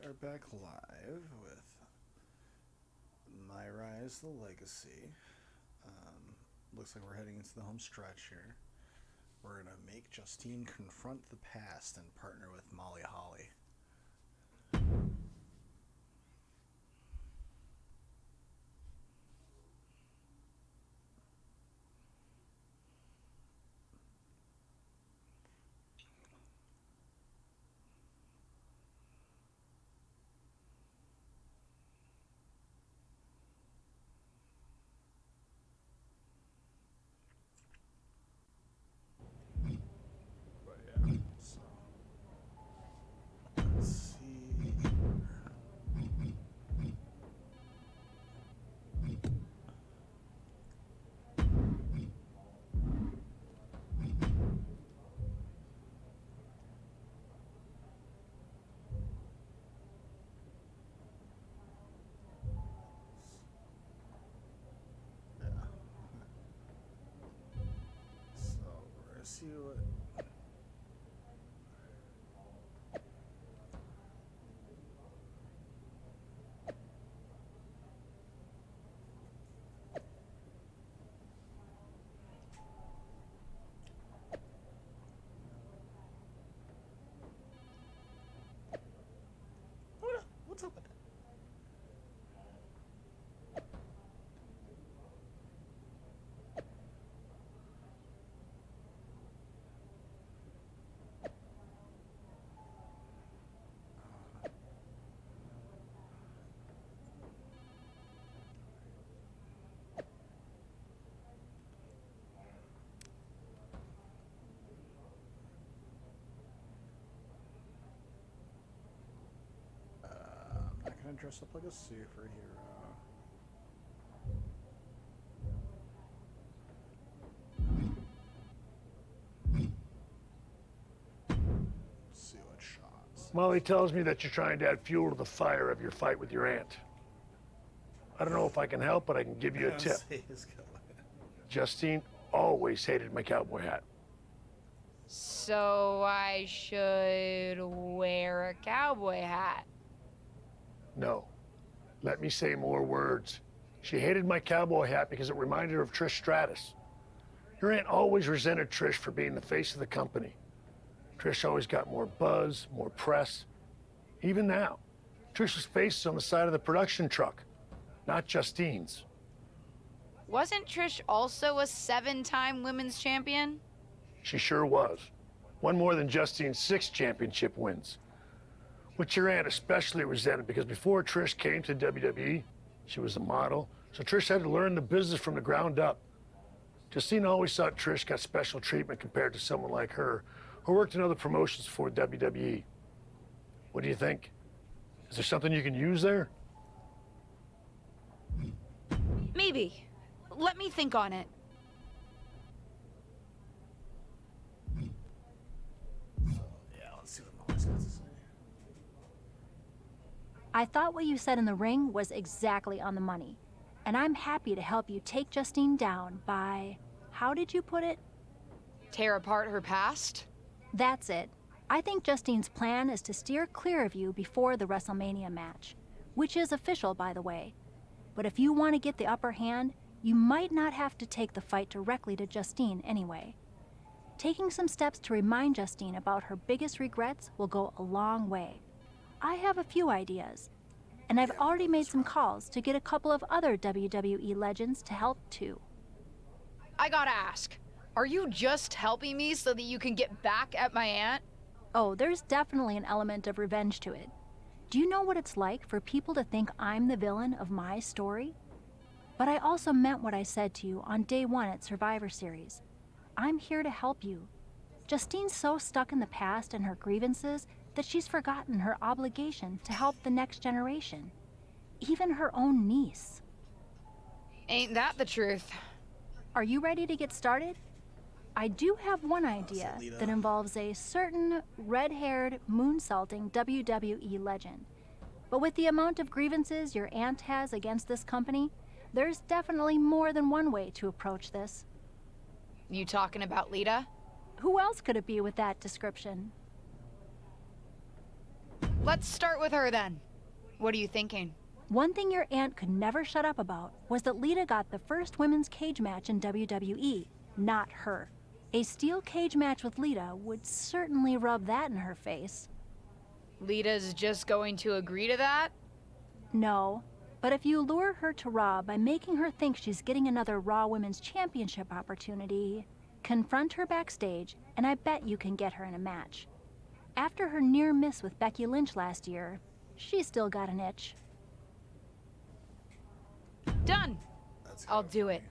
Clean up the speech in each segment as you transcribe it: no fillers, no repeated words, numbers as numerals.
are back live with myRise the Legacy. Looks like we're heading into the home stretch here. We're gonna make Justine confront the past and partner with Molly Holly. But yeah, so let's see. Yeah. So we're gonna see what. What's up with that? I'm not gonna dress up like a superhero. Let's see what shots. Molly tells me that you're trying to add fuel to the fire of your fight with your aunt. I don't know if I can help, but I can give you a tip. Justine always hated my cowboy hat. So I should wear a cowboy hat. No. Let me say more words. She hated my cowboy hat because it reminded her of Trish Stratus. Your aunt always resented Trish for being the face of the company. Trish always got more buzz, more press. Even now, Trish's face is on the side of the production truck, not Justine's. Wasn't Trish also a 7-time women's champion? She sure was. One more than Justine's 6 championship wins. Which your aunt especially resented because before Trish came to WWE, she was a model, so Trish had to learn the business from the ground up. Justine always thought Trish got special treatment compared to someone like her, who worked in other promotions for WWE. What do you think? Is there something you can use there? Maybe. Let me think on it. Yeah, let's see what Molly's got to say. I thought what you said in the ring was exactly on the money. And I'm happy to help you take Justine down by, how did you put it? Tear apart her past? That's it. I think Justine's plan is to steer clear of you before the WrestleMania match, which is official, by the way. But if you want to get the upper hand, you might not have to take the fight directly to Justine anyway. Taking some steps to remind Justine about her biggest regrets will go a long way. I have a few ideas, and I've already made some calls to get a couple of other WWE legends to help too. I gotta ask, are you just helping me so that you can get back at my aunt? Oh, there's definitely an element of revenge to it. Do you know what it's like for people to think I'm the villain of my story? But I also meant what I said to you on day 1 at Survivor Series. I'm here to help you. Justine's so stuck in the past and her grievances that she's forgotten her obligation to help the next generation. Even her own niece. Ain't that the truth? Are you ready to get started? I do have one idea that involves a certain red-haired, moonsaulting WWE legend. But with the amount of grievances your aunt has against this company, there's definitely more than one way to approach this. You talking about Lita? Who else could it be with that description? Let's start with her then. What are you thinking? One thing your aunt could never shut up about was that Lita got the first women's cage match in WWE, not her. A steel cage match with Lita would certainly rub that in her face. Lita's just going to agree to that? No, but if you lure her to Raw by making her think she's getting another Raw Women's Championship opportunity, confront her backstage, and I bet you can get her in a match. After her near miss with Becky Lynch last year, she's still got an itch. Done. That's I'll kinda do it.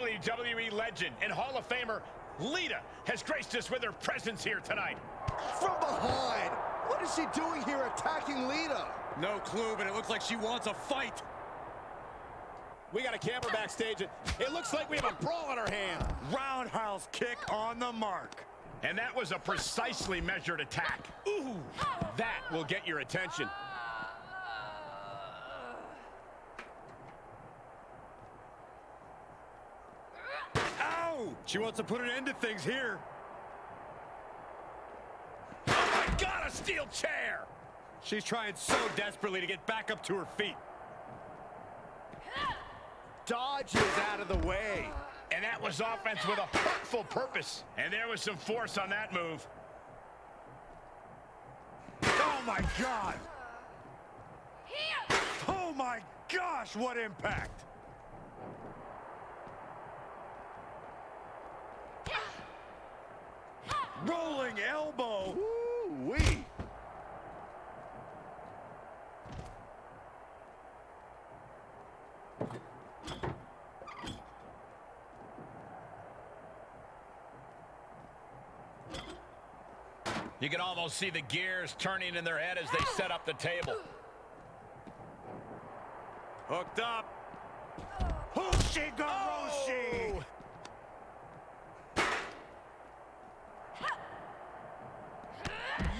funny. WWE legend and Hall of Famer Lita has graced us with her presence here tonight. From behind! What is she doing here attacking Lita? No clue, but it looks like she wants a fight. We got a camera backstage. It looks like we have a brawl on our hand. Roundhouse kick on the mark. And that was a precisely measured attack. Ooh, that will get your attention. Ow! She wants to put an end to things here. Oh my God, a steel chair! She's trying so desperately to get back up to her feet. Dodges out of the way. And that was offense with a hurtful purpose. And there was some force on that move. Oh my God! Oh my gosh, what impact! Rolling elbow. Ooh-wee. You can almost see the gears turning in their head as they set up the table. Hooked up. Hushigaroshi. Oh!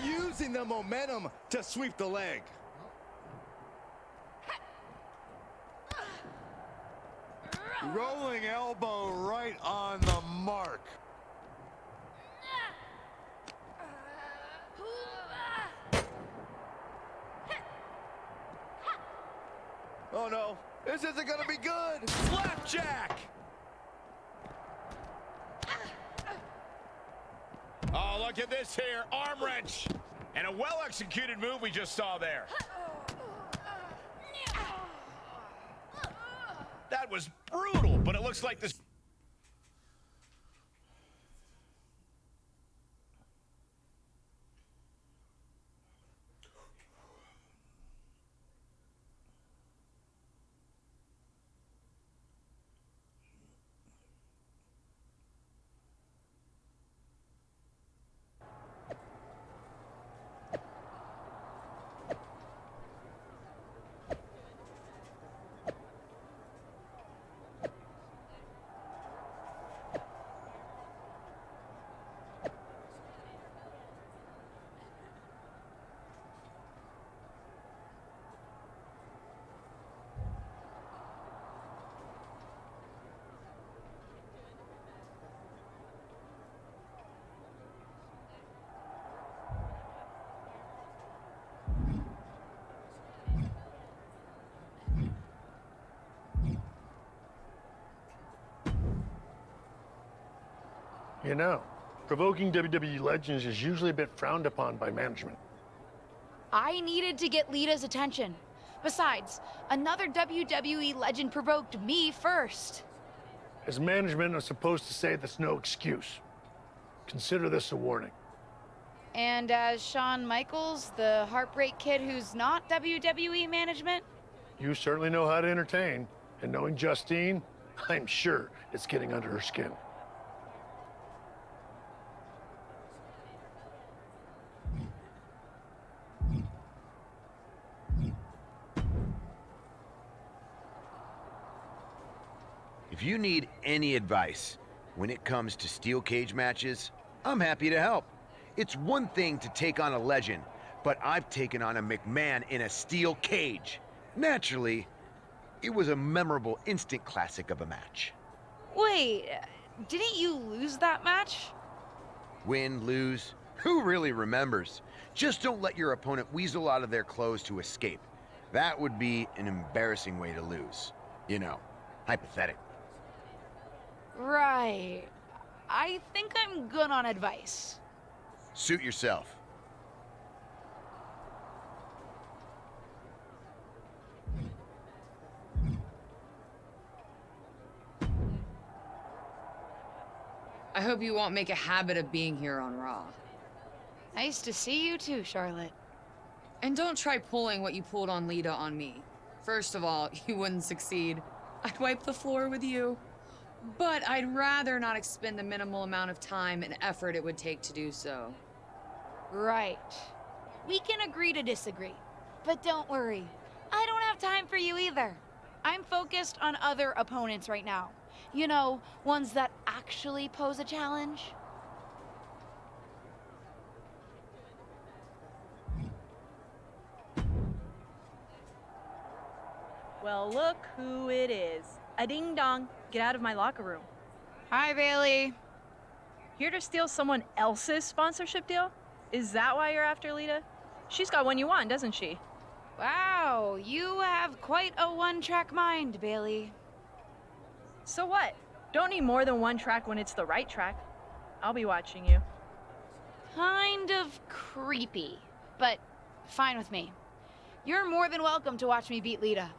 Using the momentum to sweep the leg. Rolling elbow right on the mark. Oh no, this isn't gonna be good. Slapjack! Oh, look at this here. Arm wrench. And a well-executed move we just saw there. That was brutal, but it looks like this... You know, provoking WWE legends is usually a bit frowned upon by management. I needed to get Lita's attention. Besides, another WWE legend provoked me first. As management, I'm supposed to say that's no excuse. Consider this a warning. And as Shawn Michaels, the Heartbreak Kid who's not WWE management? You certainly know how to entertain, and knowing Justine, I'm sure it's getting under her skin. If you need any advice when it comes to steel cage matches, I'm happy to help. It's one thing to take on a legend, but I've taken on a McMahon in a steel cage. Naturally, it was a memorable instant classic of a match. Wait, didn't you lose that match? Win, lose, who really remembers? Just don't let your opponent weasel out of their clothes to escape. That would be an embarrassing way to lose. You know, hypothetically. Right. I think I'm good on advice. Suit yourself. I hope you won't make a habit of being here on Raw. Nice to see you too, Charlotte. And don't try pulling what you pulled on Lita on me. First of all, you wouldn't succeed. I'd wipe the floor with you. But I'd rather not expend the minimal amount of time and effort it would take to do so. Right. We can agree to disagree. But don't worry, I don't have time for you either. I'm focused on other opponents right now. You know, ones that actually pose a challenge. Well, look who it is. A ding-dong. Get out of my locker room. Hi, Bailey. Here to steal someone else's sponsorship deal? Is that why you're after Lita? She's got one you want, doesn't she? Wow, you have quite a one-track mind, Bailey. So what? Don't need more than one track when it's the right track. I'll be watching you. Kind of creepy, but fine with me. You're more than welcome to watch me beat Lita.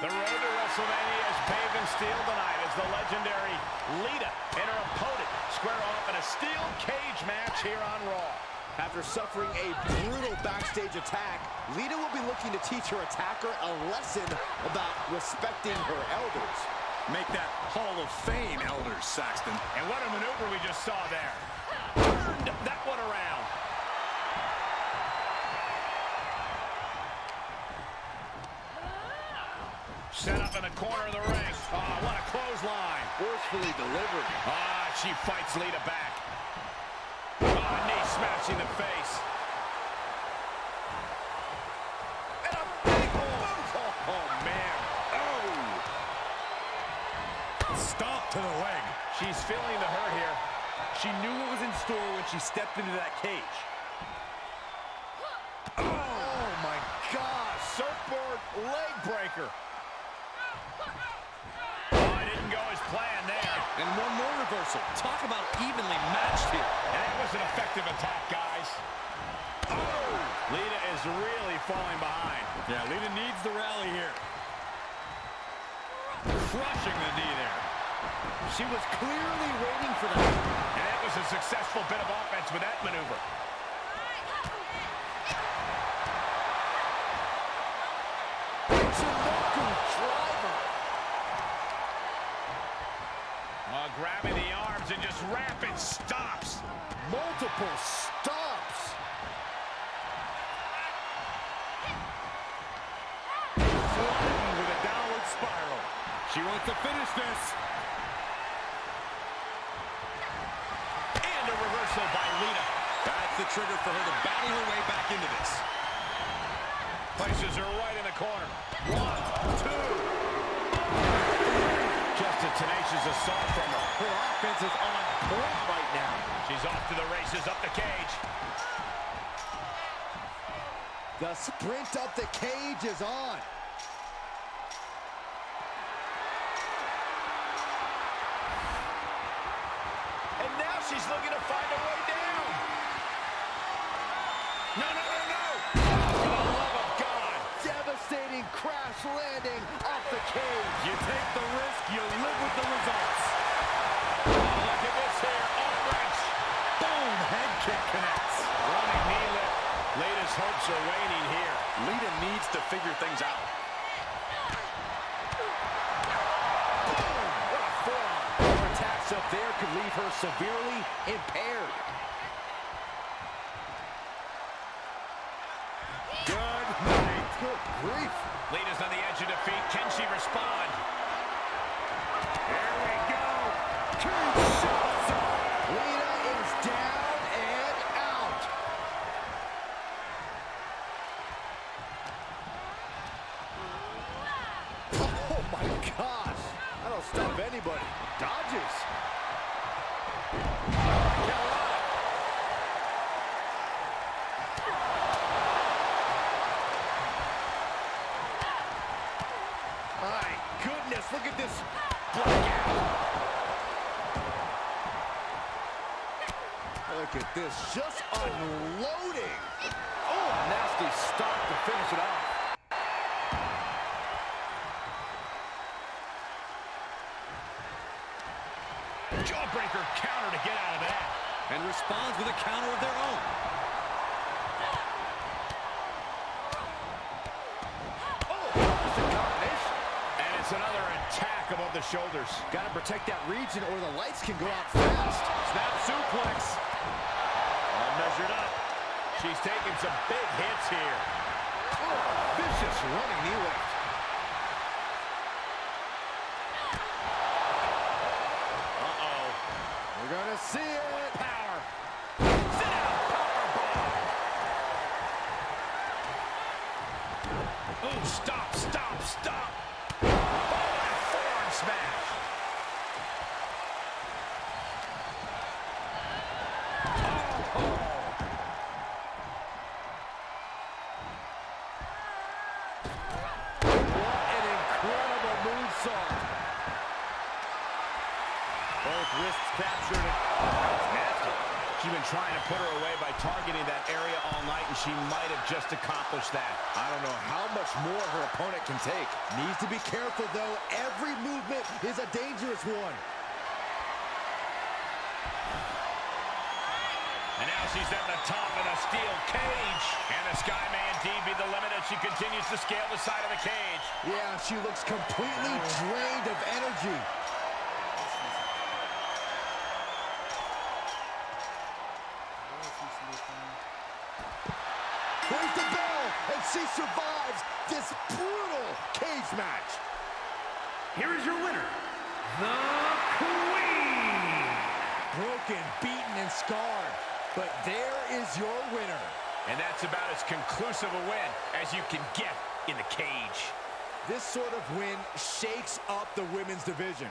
The road to WrestleMania is paved in steel tonight as the legendary Lita and her opponent square off in a steel cage match here on Raw. After suffering a brutal backstage attack, Lita will be looking to teach her attacker a lesson about respecting her elders. Make that Hall of Fame, Elders, Saxton. And what a maneuver we just saw there. Turned that one around. Set up in the corner of the ring. Oh, what a clothesline. Forcefully delivered. Ah, she fights Lita back. Oh, knee smashing the face. And a big boot. Oh, man. Oh. Stomp to the leg. She's feeling the hurt here. She knew what was in store when she stepped into that cage. Oh, my gosh. Surfboard leg breaker. Plan there. And one more reversal. Talk about evenly matched here. And that was an effective attack, guys. Oh! Lita is really falling behind. Yeah, Lita needs the rally here. Crushing the knee there. She was clearly waiting for that. And that was a successful bit of offense with that maneuver. Grabbing the arms and just rapid stops. Multiple stops. Flying with a downward spiral. She wants to finish this. And a reversal by Lita. That's the trigger for her to battle her way back into this. Places her right in the corner. 1, 2. Just a tenacious assault from her. Her offense is on point right now. She's off to the races up the cage. The sprint up the cage is on. And now she's looking to find a way down. No, no, no, no. Oh, for the love of God. Devastating crash landing off the cage. You take the risk, you live with the results. Oh, look at this here. Arm wrench. Boom, head kick connects. Running knee lift. Lita's Lita's hopes are waning here. Lita needs to figure things out. Boom! What a forearm. Her attacks up there could leave her severely impaired. Good night. Good grief. Lita's on the edge of defeat. Can she respond? Here we go. Kinshasa. Lita is down and out. Oh my gosh. That'll stop anybody. Dodges. My goodness, look at this blackout. Look at this, just unloading. Oh, nasty stop to finish it off. Jawbreaker counter to get out of that. And responds with a counter of their own. Oh, that's a combination. And it's another attack above the shoulders. Got to protect that region or the lights can go out fast. Snap suplex. All measured up. She's taking some big hits here. Oh, vicious running knee lift. Uh-oh. We're going to see it. Power. Sit down. Powerbomb. Ooh, stop, stop, stop. Oh, and forearm smash. What an incredible moonsault. Both wrists captured. That's nasty. She's been trying to put her away by targeting that area all night, and she might have just accomplished that. I don't know how much more her opponent can take. Needs to be careful, though. Every movement is a dangerous one. And now she's at the top of the steel cage. And the sky may indeed be the limit as she continues to scale the side of the cage. Yeah, she looks completely drained of energy. There's the bell, and she survives this brutal cage match. Here is your winner, the Queen. Broken, beaten, and scarred. But there is your winner. And that's about as conclusive a win as you can get in the cage. This sort of win shakes up the women's division.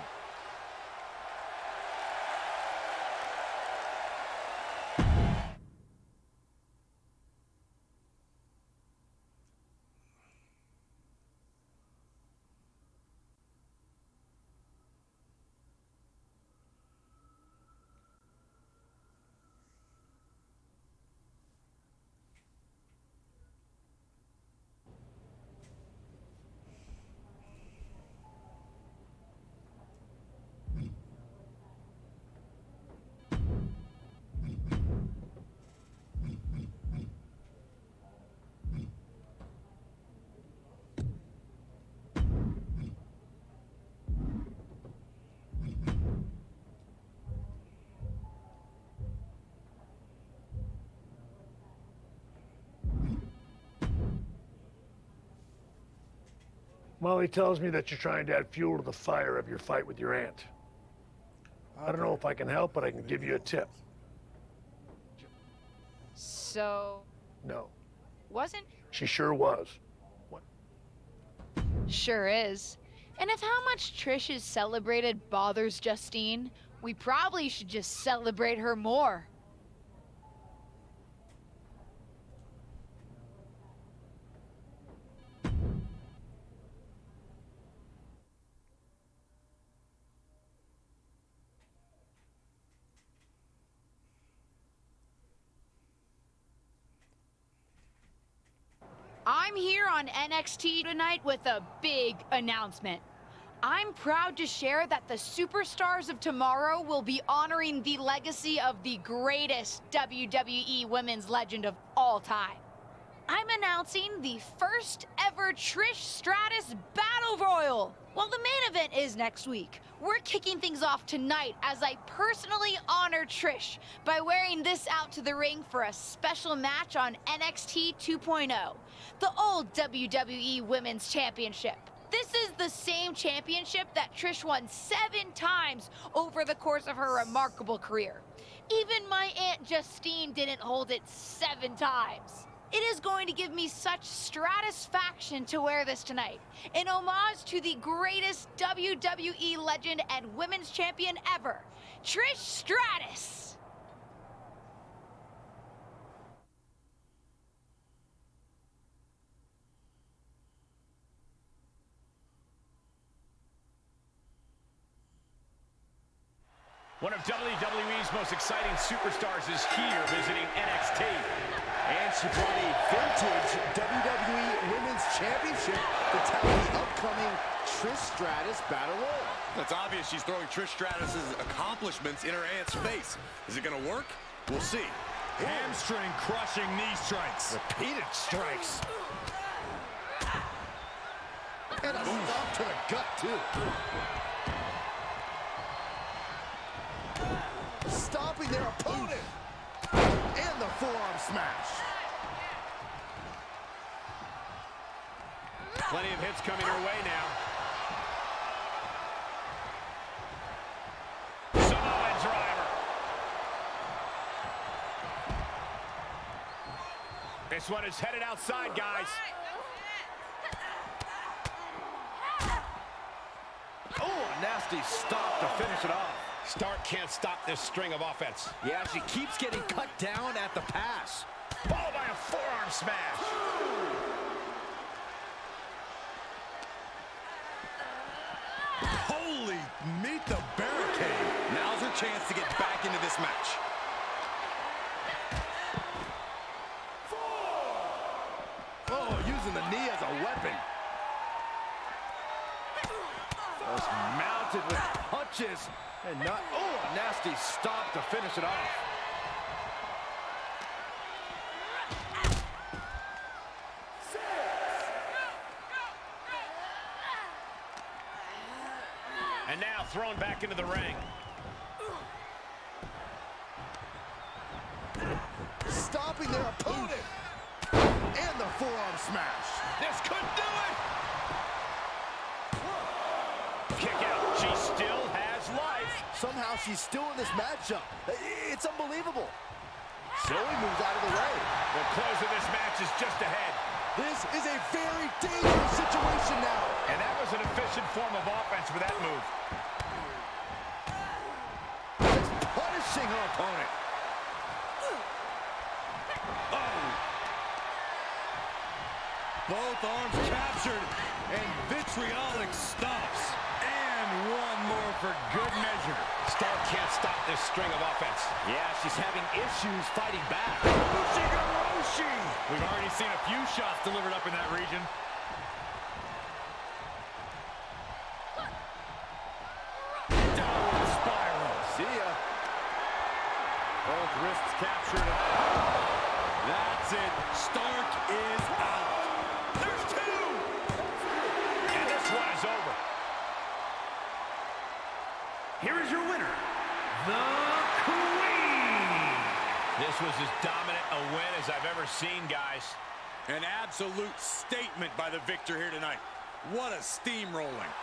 Molly tells me that you're trying to add fuel to the fire of your fight with your aunt. I don't know if I can help, but I can give you a tip. So, No, wasn't? she sure was. What? Sure is. And if how much Trish is celebrated bothers Justine, we probably should just celebrate her more. I'm here on NXT tonight with a big announcement. I'm proud to share that the Superstars of Tomorrow will be honoring the legacy of the greatest WWE women's legend of all time. I'm announcing the first ever Trish Stratus Battle Royal. Well, the main event is next week. We're kicking things off tonight as I personally honor Trish by wearing this out to the ring for a special match on NXT 2.0, the old WWE Women's Championship. This is the same championship that Trish won 7 times over the course of her remarkable career. Even my Aunt Justine didn't hold it 7 times. It is going to give me such stratisfaction to wear this tonight, in homage to the greatest WWE legend and women's champion ever, Trish Stratus. One of WWE's most exciting superstars is here visiting NXT. And she brought a vintage WWE Women's Championship to tell the upcoming Trish Stratus Battle Royal. It's obvious she's throwing Trish Stratus's accomplishments in her aunt's face. Is it going to work? We'll see. Hamstring crushing knee strikes. Repeated strikes. And a stop to the gut, too. Stopping their opponent. And the forearm smash. Plenty of hits coming her way now. Samoa driver. This one is headed outside, guys. Oh, a nasty stop to finish it off. Stark can't stop this string of offense. Yeah, she keeps getting cut down at the pass. Followed by a forearm smash. Holy, meet the barricade. Now's her chance to get back into this match. Oh, using the knee as a weapon. Just mounted with punches. And not, oh, a nasty stop to finish it off. And now thrown back into the ring. Stopping their opponent. And the forearm smash. This could do it. Kick out. She still has life. Somehow she's still in this matchup. It's unbelievable. Slowly moves out of the way. The close of this match is just ahead. This is a very dangerous situation now. And that was an efficient form of offense for that move. Just punishing her opponent. Oh. Both arms captured, and vitriolic stops. And one more for good measure. Stark can't stop this string of offense. Yeah, she's having issues fighting back. We've already seen a few shots delivered up in that region. Downward spiral. See ya. Both wrists captured. That's it. Stark is out. There's 2! And this one is over. Here is your winner, the Queen. This was as dominant a win as I've ever seen, guys. An absolute statement by the victor here tonight. What a steamrolling.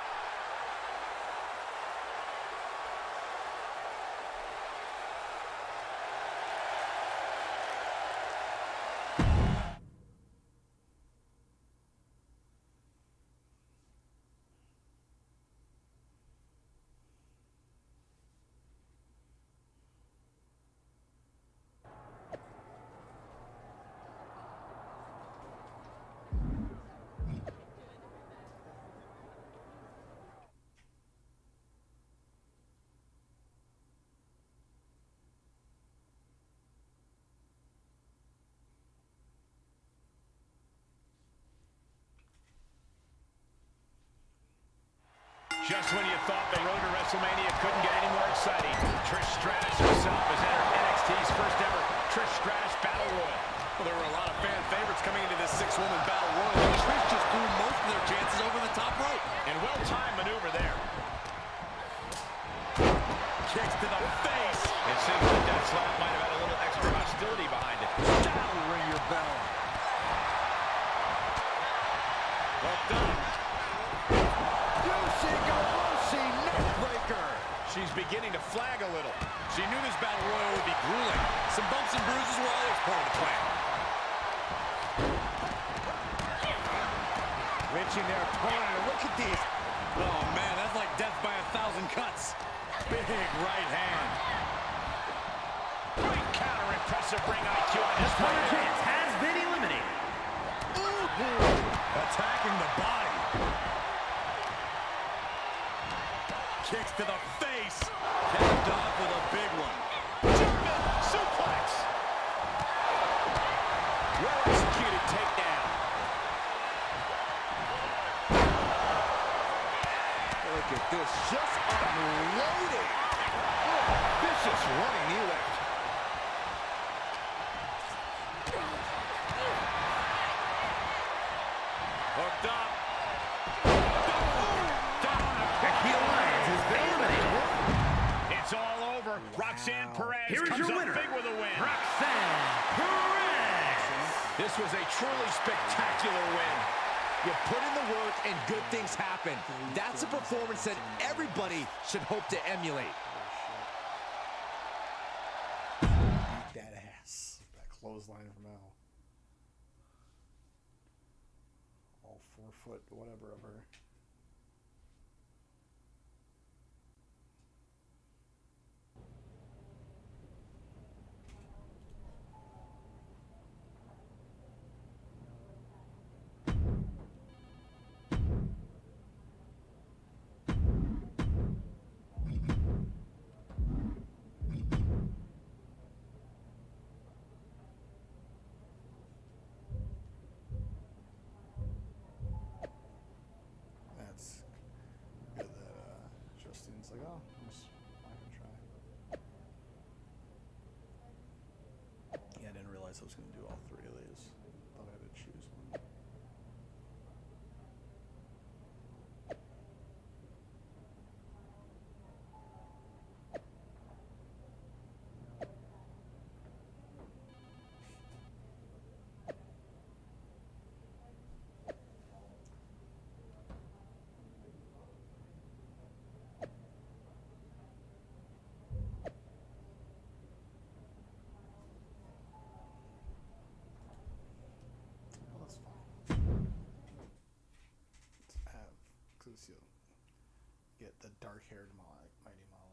Just when you thought the road to WrestleMania couldn't get any more exciting, Trish Stratus herself has entered NXT's first ever Trish Stratus Battle Royal. Well, there were a lot of fan favorites coming into this woman battle royal. Trish just threw most of their chances over the top rope. And well-timed maneuver there. Kicks to the face. It seems that that slap might have had a little extra hostility behind it. That'll ring your bell. Hooked up. Yushi neckbreaker. She's beginning to flag a little. She knew this battle royal would be grueling. Some bumps and bruises were always part of the plan. Wrenching their opponent. Look at these. Oh, man, that's like death by 1,000 cuts. Big right hand. Great counter, impressive ring IQ on this Opponent fighter. chance has been eliminated. Ooh. Attacking the body. Kicks to the face. Capped off with a big one. German suplex. Well-executed takedown. Look at this, just unloading. Vicious running knee lift. Hooked up. The key alliance has been eliminated. It's all over. Roxanne Perez Here's comes your up winner, big with a win. Roxanne Perez. This was a truly spectacular win. You put in the work and good things happen. That's a performance that everybody should hope to emulate. Beat that ass. That clothesline from Al. All 4 foot, whatever of her. That's good that Justine's like, oh, I'm just not gonna try. Yeah, I didn't realize I was gonna do all 3 of these. Thought I had to choose one. Well, that's fine. Let's have, because you'll get the dark-haired Mighty Molly.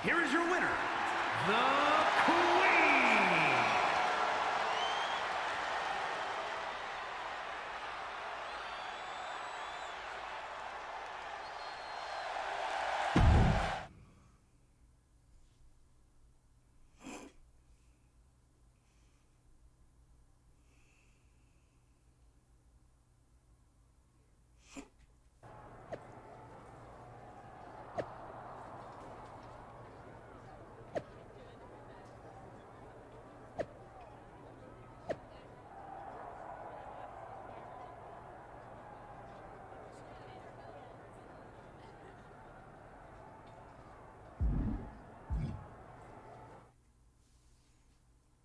Here is your winner, the Queen.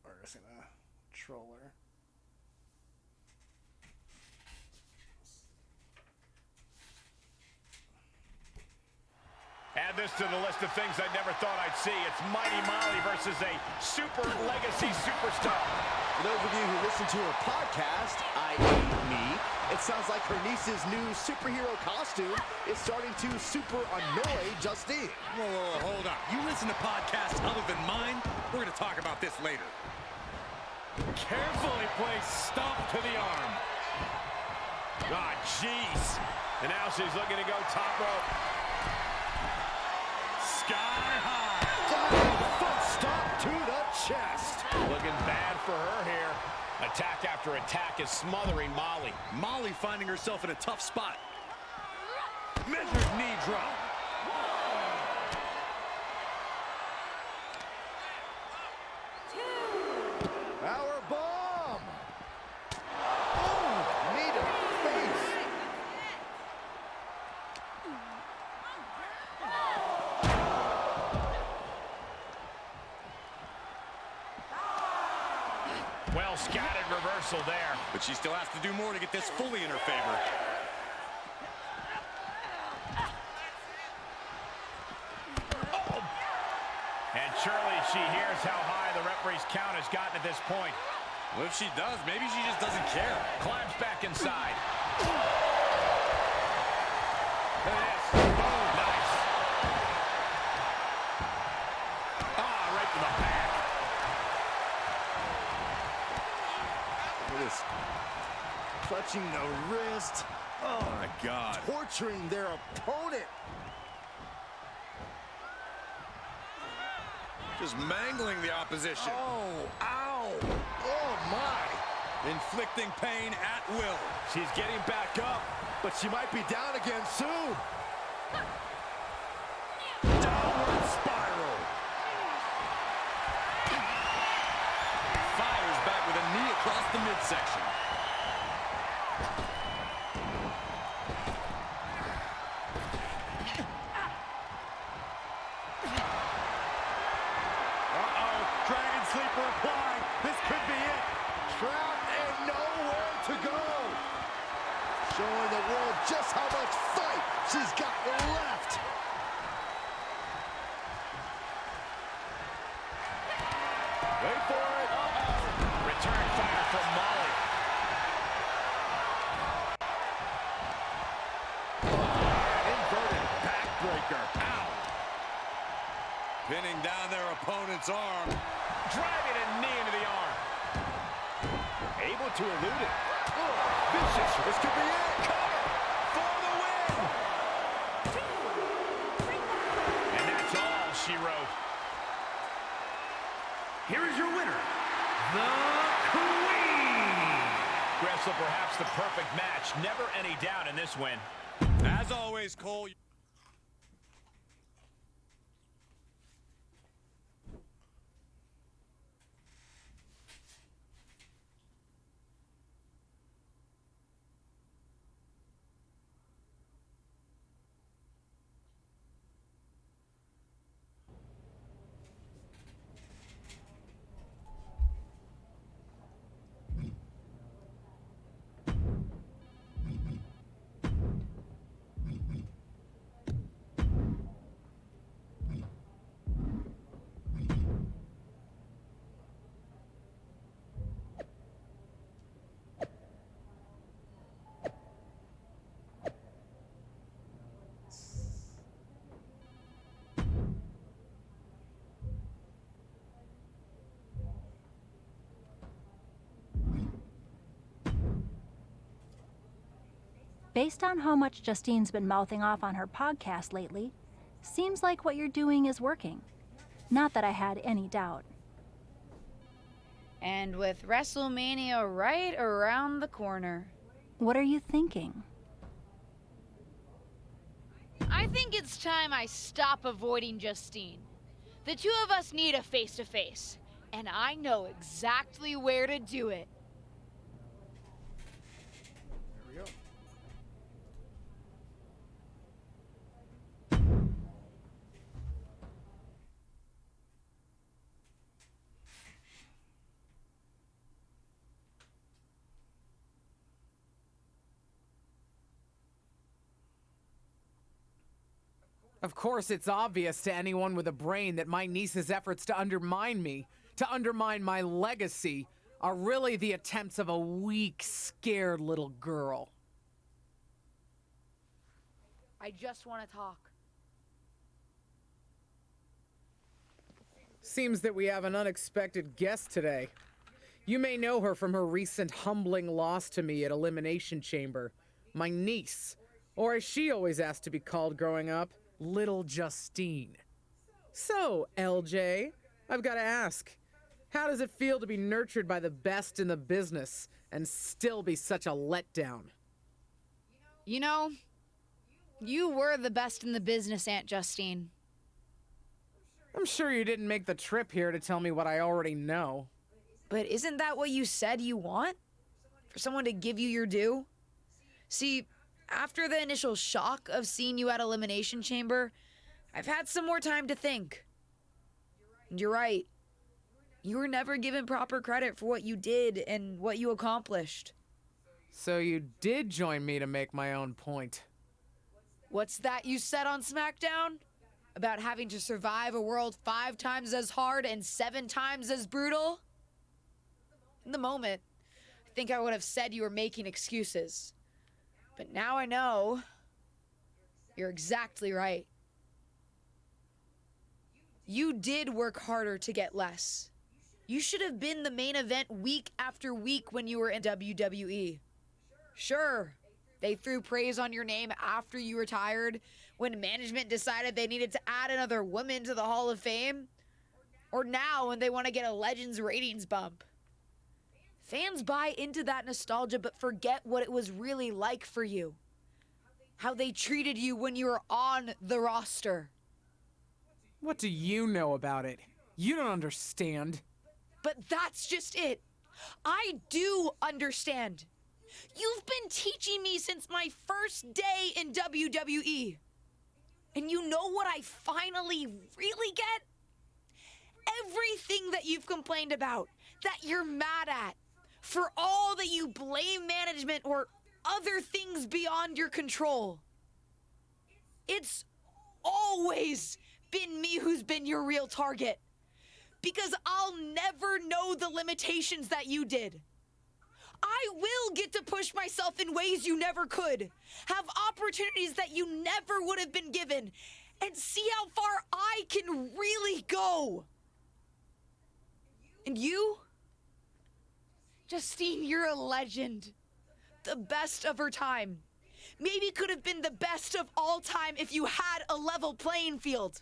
We're just gonna troll her. Add this to the list of things I never thought I'd see. It's Mighty Molly versus a super legacy superstar. For those of you who listen to her podcast, i.e. me, it sounds like her niece's new superhero costume is starting to super annoy Justine. Whoa, hold up. You listen to podcasts other than mine? We're going to talk about this later. Carefully placed stomp to the arm. Ah, jeez. And now she's looking to go top rope. Sky high. Foot stomp to the chest. Looking bad for her here. Attack after attack is smothering Molly. Molly finding herself in a tough spot. Measured knee drop. Power bomb. Oh, knee to the face. Well scattered reversal there. But she still has to do more to get this fully in her favor. Oh. And surely she hears how high the referee's count has gotten at this point. Well, if she does, maybe she just doesn't care. Climbs back inside. Look at this. Oh, nice. Ah, right to the back. Look at this. Clutching the wrist. Oh, my God. Torturing their opponent. Just mangling the opposition. Oh, ow. Oh, my. Inflicting pain at will. She's getting back up. But she might be down again soon. Downward spiral. Fires back with a knee across the midsection. Dragon Sleeper applied. This could be it. Trapped and nowhere to go. Showing the world just how much fight she's got left. Wait for it. Return fire from Molly. Inverted backbreaker. Ow. Pinning down their opponent's arm. Driving a knee into the arm. Able to elude it. Oh, vicious. This could be it. Cover for the win. And that's all she wrote. Here is your winner, the Queen. Wrestle perhaps the perfect match. Never any doubt in this win. As always, Cole. Based on how much Justine's been mouthing off on her podcast lately, seems like what you're doing is working. Not that I had any doubt. And with WrestleMania right around the corner. What are you thinking? I think it's time I stop avoiding Justine. The two of us need a face-to-face, and I know exactly where to do it. Here we go. Of course, it's obvious to anyone with a brain that my niece's efforts to undermine me, to undermine my legacy, are really the attempts of a weak, scared little girl. I just want to talk. Seems that we have an unexpected guest today. You may know her from her recent humbling loss to me at Elimination Chamber. My niece, or as she always asked to be called growing up, Little Justine. So, LJ, I've got to ask, how does it feel to be nurtured by the best in the business and still be such a letdown? You know, you were the best in the business, Aunt Justine. I'm sure you didn't make the trip here to tell me what I already know. But isn't that what you said you want? For someone to give you your due? See, after the initial shock of seeing you at Elimination Chamber, I've had some more time to think. And you're right. You were never given proper credit for what you did and what you accomplished. So you did join me to make my own point. What's that you said on SmackDown? About having to survive a world 5 times as hard and 7 times as brutal? In the moment, I think I would have said you were making excuses. But now I know you're exactly right. You did work harder to get less. You should have been the main event week after week when you were in WWE. Sure, they threw praise on your name after you retired, when management decided they needed to add another woman to the Hall of Fame. Or now when they want to get a Legends ratings bump. Fans buy into that nostalgia but forget what it was really like for you. How they treated you when you were on the roster. What do you know about it? You don't understand. But that's just it. I do understand. You've been teaching me since my first day in WWE. And you know what I finally really get? Everything that you've complained about, that you're mad at, for all that you blame management or other things beyond your control. It's always been me who's been your real target. Because I'll never know the limitations that you did. I will get to push myself in ways you never could, have opportunities that you never would have been given, and see how far I can really go. And you? Justine, you're a legend. The best of her time. Maybe could have been the best of all time if you had a level playing field.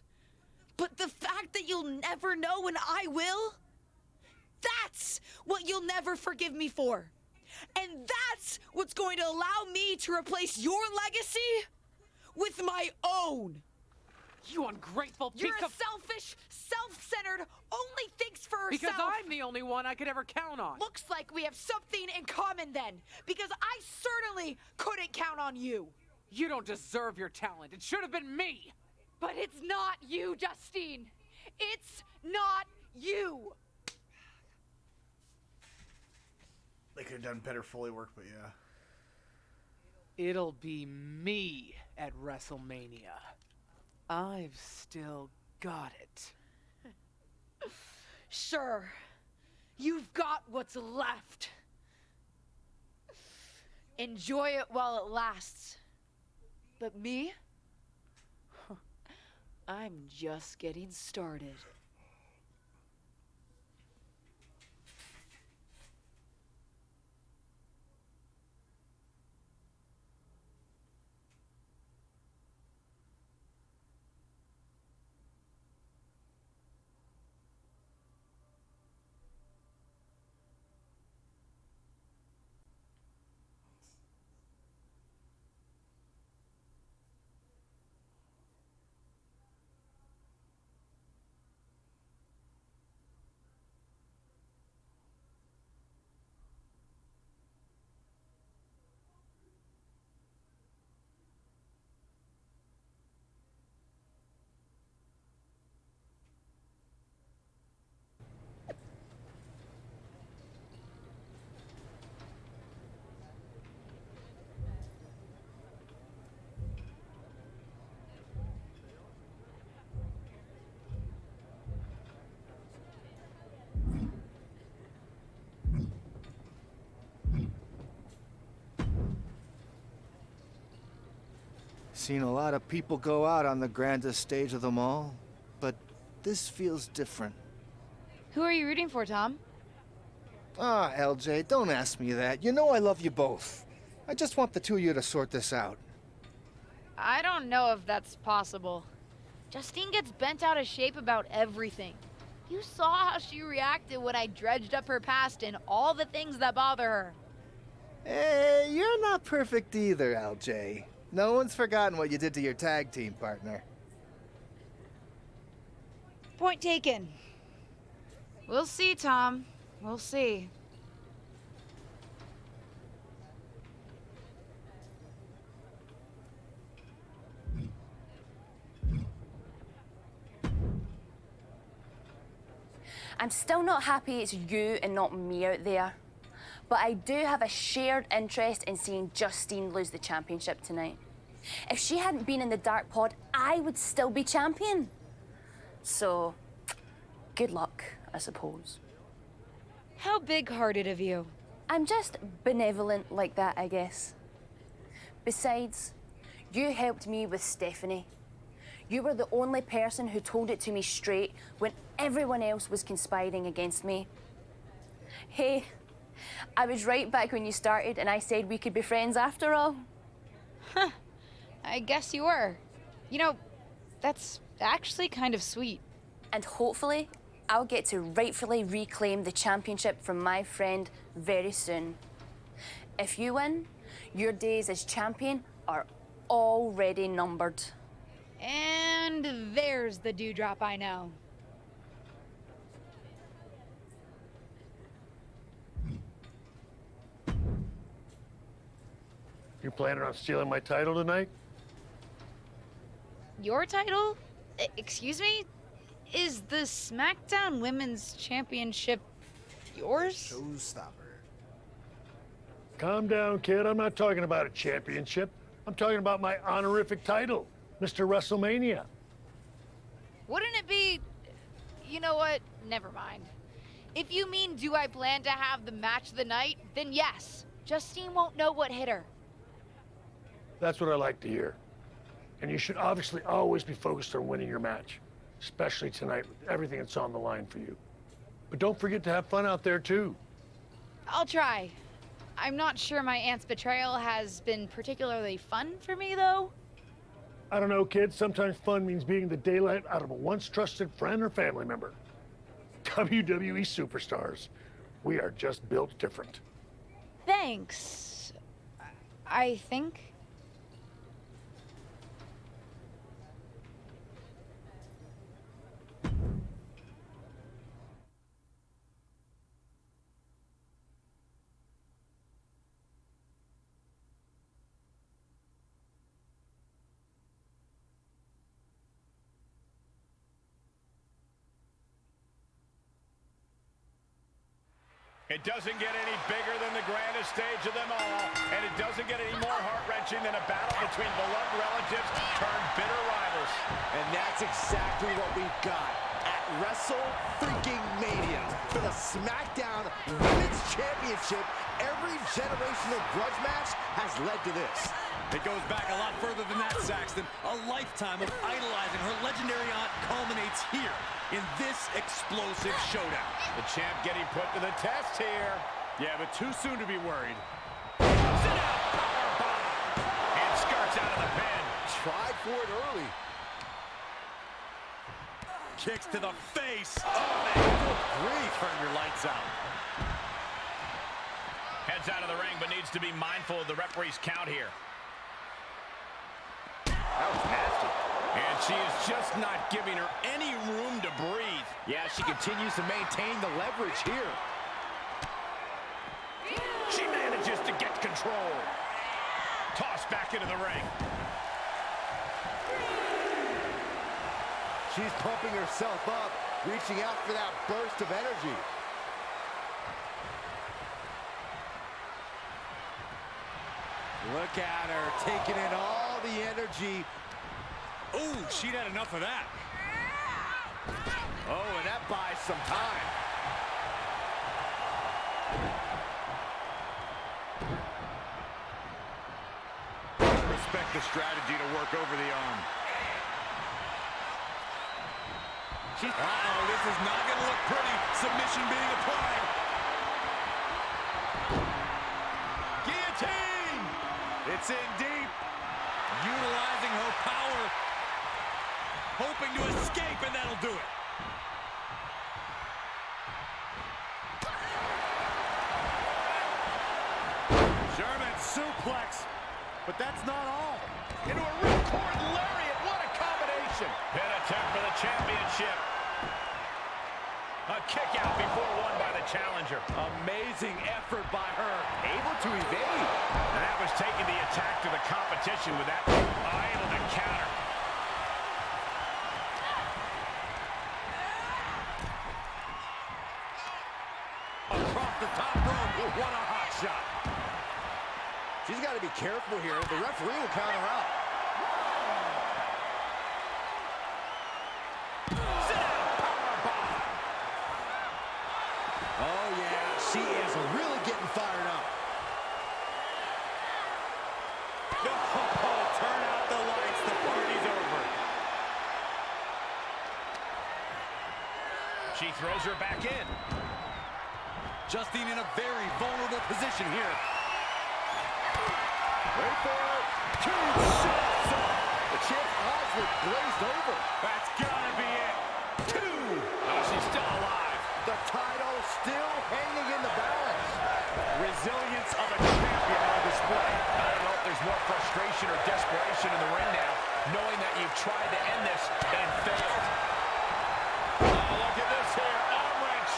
But the fact that you'll never know and I will, that's what you'll never forgive me for. And that's what's going to allow me to replace your legacy with my own. You ungrateful piece You're a of... selfish, self-centered, only thinks for herself. Because I'm the only one I could ever count on. Looks like we have something in common then, because I certainly couldn't count on you. You don't deserve your talent. It should have been me. But it's not you, Justine. It's not you. They could have done better Foley work, but yeah. It'll be me at WrestleMania. I've still got it. Sure. You've got what's left. Enjoy it while it lasts. But me? I'm just getting started. Seen a lot of people go out on the grandest stage of them all, but this feels different. Who are you rooting for, Tom? Ah, LJ, don't ask me that. You know I love you both. I just want the two of you to sort this out. I don't know if that's possible. Justine gets bent out of shape about everything. You saw how she reacted when I dredged up her past and all the things that bother her. Hey, you're not perfect either, LJ. No one's forgotten what you did to your tag team partner. Point taken. We'll see, Tom. We'll see. I'm still not happy it's you and not me out there. But I do have a shared interest in seeing Justine lose the championship tonight. If she hadn't been in the Dark Pod, I would still be champion. So, good luck, I suppose. How big-hearted of you. I'm just benevolent like that, I guess. Besides, you helped me with Stephanie. You were the only person who told it to me straight when everyone else was conspiring against me. Hey, I was right back when you started and I said we could be friends after all. Huh. I guess you were. You know, that's actually kind of sweet. And hopefully, I'll get to rightfully reclaim the championship from my friend very soon. If you win, your days as champion are already numbered. And there's the dewdrop I know. You planning on stealing my title tonight? Your title? Excuse me? Is the SmackDown Women's Championship yours? Showstopper. Calm down, kid. I'm not talking about a championship. I'm talking about my honorific title, Mr. WrestleMania. Wouldn't it be... You know what? Never mind. If you mean do I plan to have the match of the night, then yes. Justine won't know what hit her. That's what I like to hear. And you should obviously always be focused on winning your match, especially tonight with everything that's on the line for you. But don't forget to have fun out there, too. I'll try. I'm not sure my aunt's betrayal has been particularly fun for me, though. I don't know, kid. Sometimes fun means beating the daylight out of a once trusted friend or family member. WWE superstars. We are just built different. Thanks. I think. It doesn't get any bigger than the grandest stage of them all, and it doesn't get any more heart-wrenching than a battle between beloved relatives turned bitter rivals. And that's exactly what we've got at WrestleMania. For the SmackDown Women's Championship, every generational grudge match has led to this. It goes back a lot further than that, Saxton. A lifetime of idolizing her legendary aunt culminates here in this explosive showdown. The champ getting put to the test here. Yeah, but too soon to be worried. Sit out, powerbomb. And skirts out of the pin. Tried for it early. Kicks to the face. Oh, man. Good grief. Turn your lights out. Heads out of the ring, but needs to be mindful of the referee's count here. That was nasty. And she is just not giving her any room to breathe. Yeah, she continues to maintain the leverage here. She manages to get control. Tossed back into the ring. She's pumping herself up, reaching out for that burst of energy. Look at her, taking in all the energy. Ooh, she'd had enough of that. Oh, and that buys some time. expect the strategy to work over the arm. Uh-oh, this is not going to look pretty. Submission being applied. Guillotine! It's in deep. Utilizing her power. Hoping to escape, and that'll do it. German suplex. But that's not all. Into a ripcord lariat. What a combination. Pin attempt for the championship. A kick out before won by the challenger. Amazing effort by her. Able to evade. And that was taking the attack to the competition with that. Able to counter. Across the top rope. What a hot shot. She's got to be careful here. The referee will count her out. Oh, yeah. She is really getting fired up. Oh, turn out the lights. The party's over. She throws her back in. Justine in a very vulnerable position here. Wait for it. Huge shots. The champ's eyes were glazed over. That's gotta be it. 2. Oh, she's still alive. The title still hanging in the balance. Resilience of a champion on display. I don't know if there's more frustration or desperation in the ring now, knowing that you've tried to end this and failed. Oh, look at this here. Arm wrench.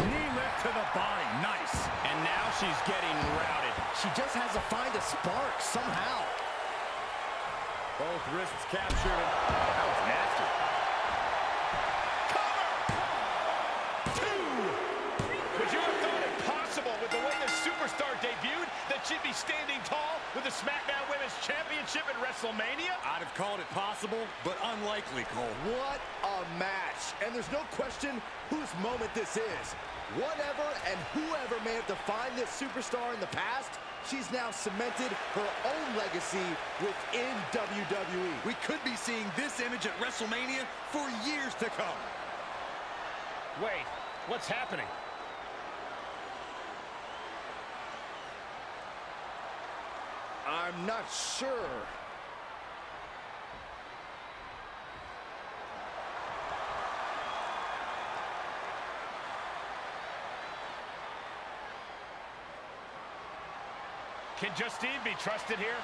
Knee lift to the body. Nice. And now she's getting routed. She just has to find a spark somehow. Both wrists captured. That was nasty. Would you have thought it possible with the way the superstar debuted that she'd be standing tall with the SmackDown Women's Championship at WrestleMania? I'd have called it possible, but unlikely, Cole. What a match. And there's no question whose moment this is. Whatever and whoever may have defined this superstar in the past, she's now cemented her own legacy within WWE. We could be seeing this image at WrestleMania for years to come. Wait, what's happening? I'm not sure. Can Justine be trusted here?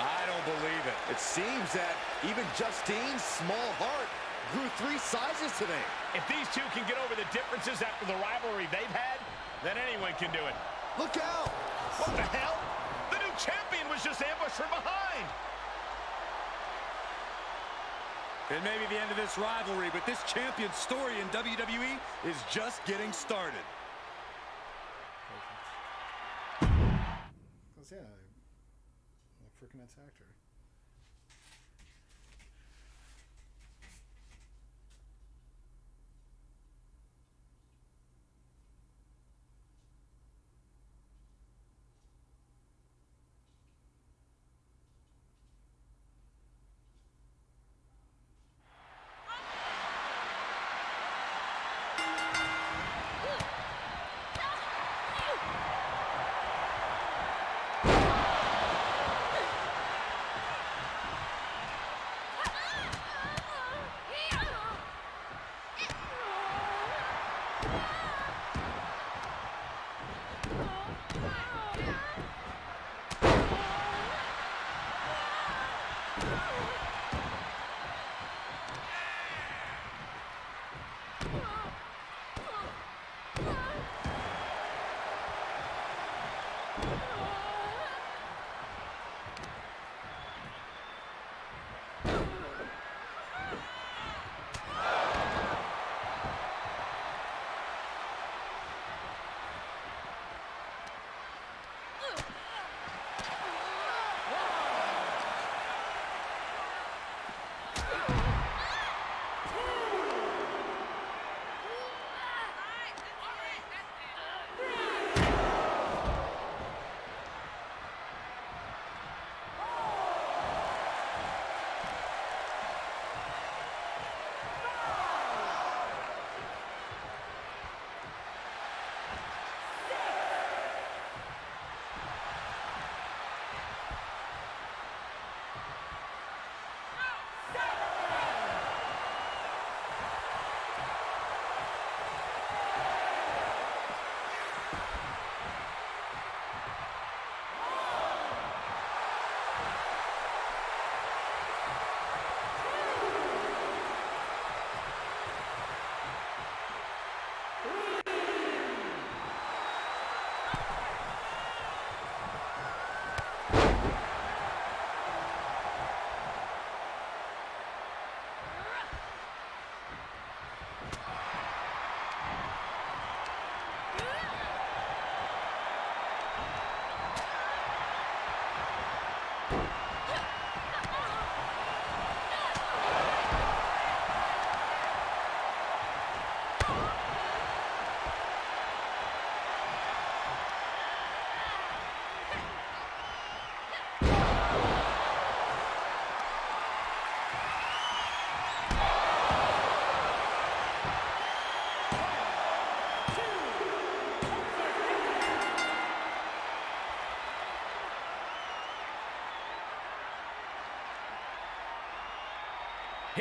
I don't believe it. It seems that even Justine's small heart grew 3 sizes today. If these two can get over the differences after the rivalry they've had, then anyone can do it. Look out! What the hell? The new champion was just ambushed from behind. It may be the end of this rivalry, but this champion's story in WWE is just getting started. Because, yeah, I freaking attacked her.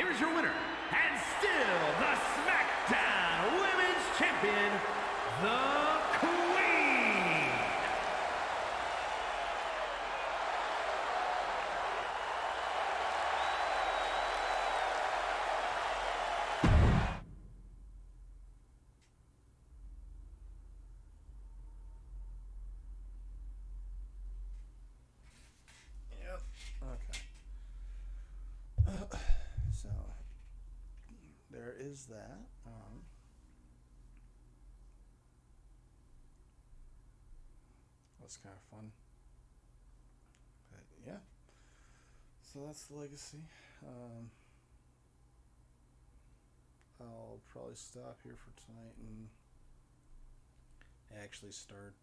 here's your winner, and still the SmackDown Women's Champion, the Queen. Yep. Okay. So there is that. Was kind of fun. But yeah. So that's the legacy. I'll probably stop here for tonight and actually start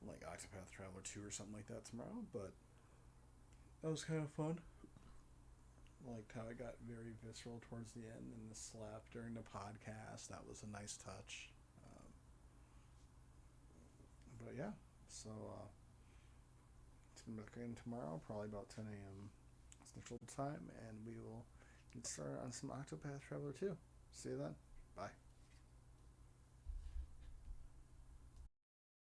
like Octopath Traveler 2 or something like that tomorrow, but that was kind of fun. Liked how it got very visceral towards the end, and the slap during the podcast, that was a nice touch. But yeah, so back in tomorrow, probably about 10 a.m. Central Time, and we will get started on some Octopath Traveler 2. See you then. Bye.